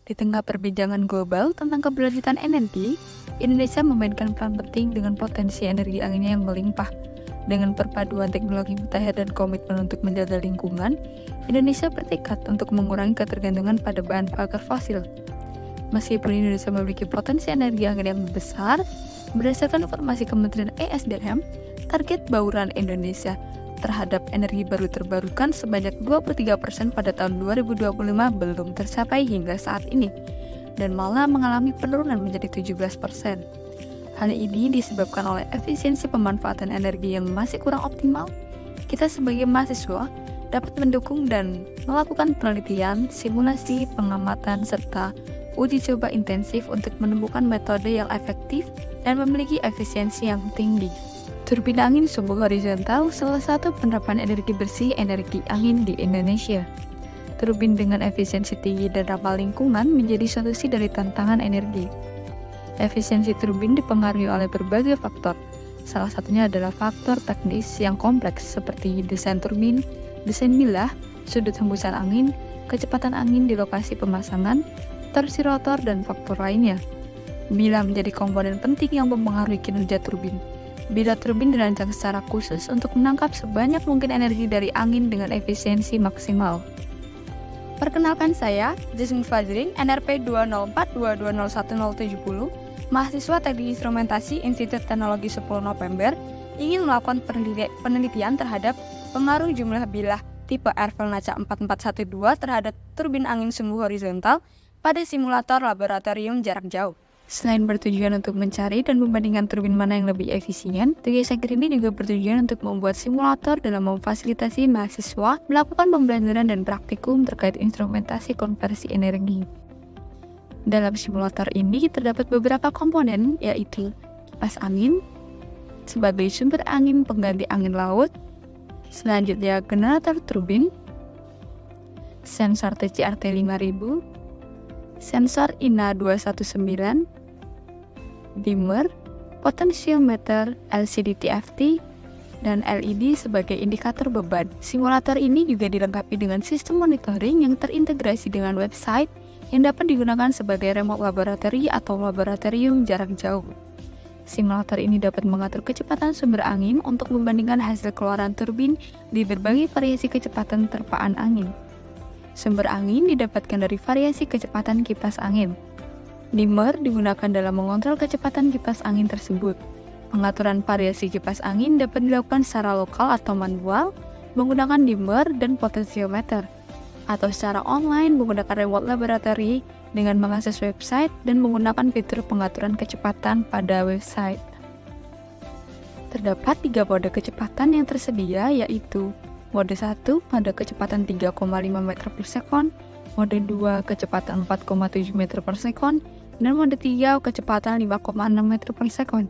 Di tengah perbincangan global tentang keberlanjutan energi, Indonesia memainkan peran penting dengan potensi energi anginnya yang melimpah. Dengan perpaduan teknologi mutakhir dan komitmen untuk menjaga lingkungan, Indonesia bertekad untuk mengurangi ketergantungan pada bahan bakar fosil. Meskipun Indonesia memiliki potensi energi angin yang besar, berdasarkan informasi Kementerian ESDM, target bauran Indonesia terhadap energi baru terbarukan sebanyak 23% pada tahun 2025 belum tercapai hingga saat ini, dan malah mengalami penurunan menjadi 17%. Hal ini disebabkan oleh efisiensi pemanfaatan energi yang masih kurang optimal. Kita sebagai mahasiswa dapat mendukung dan melakukan penelitian, simulasi, pengamatan, serta uji coba intensif untuk menemukan metode yang efektif dan memiliki efisiensi yang tinggi. Turbin angin sumbu horizontal salah satu penerapan energi bersih energi angin di Indonesia. Turbin dengan efisiensi tinggi dan ramah lingkungan menjadi solusi dari tantangan energi. Efisiensi turbin dipengaruhi oleh berbagai faktor. Salah satunya adalah faktor teknis yang kompleks seperti desain turbin, desain bilah, sudut hembusan angin, kecepatan angin di lokasi pemasangan, torsi rotor, dan faktor lainnya. Bilah menjadi komponen penting yang mempengaruhi kinerja turbin. Bilah turbin dirancang secara khusus untuk menangkap sebanyak mungkin energi dari angin dengan efisiensi maksimal. Perkenalkan saya, Jasmine Fajrin, NRP 20422011070, mahasiswa Teknik Instrumentasi Institut Teknologi 10 November, ingin melakukan penelitian terhadap pengaruh jumlah bilah tipe Airfel Naca 4412 terhadap turbin angin sumbu horizontal pada simulator laboratorium jarak jauh. Selain bertujuan untuk mencari dan membandingkan turbin mana yang lebih efisien, TGSEKER ini juga bertujuan untuk membuat simulator dalam memfasilitasi mahasiswa melakukan pembelajaran dan praktikum terkait instrumentasi konversi energi. Dalam simulator ini terdapat beberapa komponen, yaitu kipas angin sebagai sumber angin pengganti angin laut, selanjutnya generator turbin, sensor TCRT 5000, sensor INA 219, dimmer, potentiometer, LCD TFT, dan LED sebagai indikator beban. Simulator ini juga dilengkapi dengan sistem monitoring yang terintegrasi dengan website yang dapat digunakan sebagai remote laboratory atau laboratorium jarak jauh. Simulator ini dapat mengatur kecepatan sumber angin untuk membandingkan hasil keluaran turbin di berbagai variasi kecepatan terpaan angin. Sumber angin didapatkan dari variasi kecepatan kipas angin. Dimmer digunakan dalam mengontrol kecepatan kipas angin tersebut. Pengaturan variasi kipas angin dapat dilakukan secara lokal atau manual menggunakan dimmer dan potentiometer, atau secara online menggunakan remote laboratory dengan mengakses website dan menggunakan fitur pengaturan kecepatan pada website. Terdapat 3 mode kecepatan yang tersedia, yaitu mode 1 pada kecepatan 3,5 meter per sekon, mode 2 kecepatan 4,7 meter per sekon, dan mode 3 kecepatan 5,6 meter per sekon.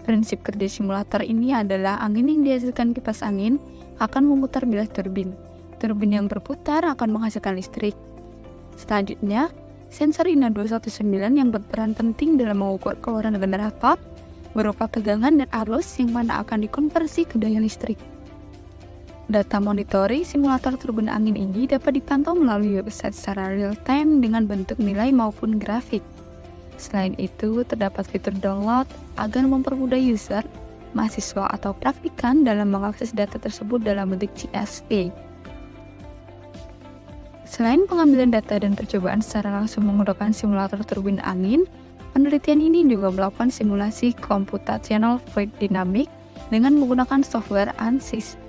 Prinsip kerja simulator ini adalah angin yang dihasilkan kipas angin akan memutar bilah turbin. Turbin yang berputar akan menghasilkan listrik. Selanjutnya, sensor INA 219 yang berperan penting dalam mengukur keluaran generator berupa tegangan dan arus yang mana akan dikonversi ke daya listrik. Data monitoring simulator turbin angin ini dapat dipantau melalui website secara real-time dengan bentuk nilai maupun grafik. Selain itu, terdapat fitur download agar mempermudah user, mahasiswa, atau praktikan dalam mengakses data tersebut dalam bentuk CSV. Selain pengambilan data dan percobaan secara langsung menggunakan simulator turbin angin, penelitian ini juga melakukan simulasi computational fluid dynamics dengan menggunakan software ANSYS.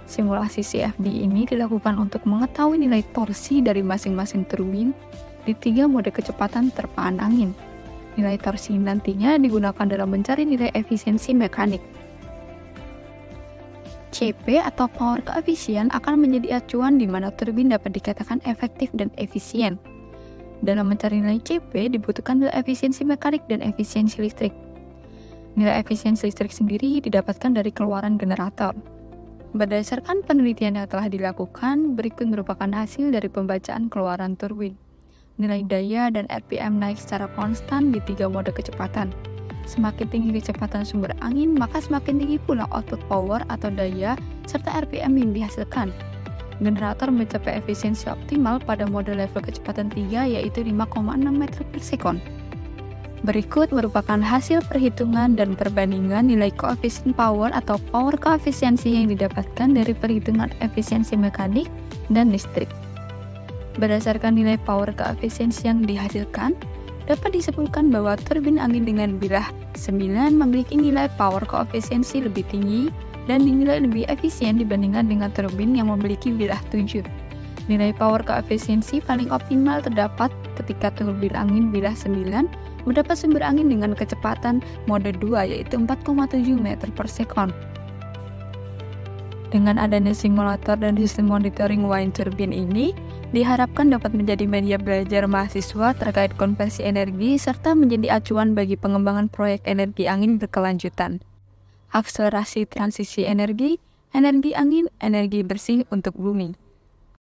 Simulasi CFD ini dilakukan untuk mengetahui nilai torsi dari masing-masing turbin di 3 mode kecepatan terpaan angin. Nilai torsi nantinya digunakan dalam mencari nilai efisiensi mekanik. CP atau power coefficient akan menjadi acuan di mana turbin dapat dikatakan efektif dan efisien. Dalam mencari nilai CP dibutuhkan nilai efisiensi mekanik dan efisiensi listrik. Nilai efisiensi listrik sendiri didapatkan dari keluaran generator. Berdasarkan penelitian yang telah dilakukan, berikut merupakan hasil dari pembacaan keluaran turbin. Nilai daya dan RPM naik secara konstan di 3 mode kecepatan. Semakin tinggi kecepatan sumber angin, maka semakin tinggi pula output power atau daya serta RPM yang dihasilkan. Generator mencapai efisiensi optimal pada mode level kecepatan 3 yaitu 5,6 meter per sekon. Berikut merupakan hasil perhitungan dan perbandingan nilai koefisien power atau power koefisiensi yang didapatkan dari perhitungan efisiensi mekanik dan listrik. Berdasarkan nilai power koefisiensi yang dihasilkan, dapat disebutkan bahwa turbin angin dengan bilah 9 memiliki nilai power koefisiensi lebih tinggi dan dinilai lebih efisien dibandingkan dengan turbin yang memiliki bilah 7. Nilai power koefisiensi paling optimal terdapat ketika turbin angin bilah 9 mendapat sumber angin dengan kecepatan mode 2 yaitu 4,7 meter per sekon. Dengan adanya simulator dan sistem monitoring wind turbine ini, diharapkan dapat menjadi media belajar mahasiswa terkait konversi energi serta menjadi acuan bagi pengembangan proyek energi angin berkelanjutan. Akselerasi transisi energi angin, energi bersih untuk bumi.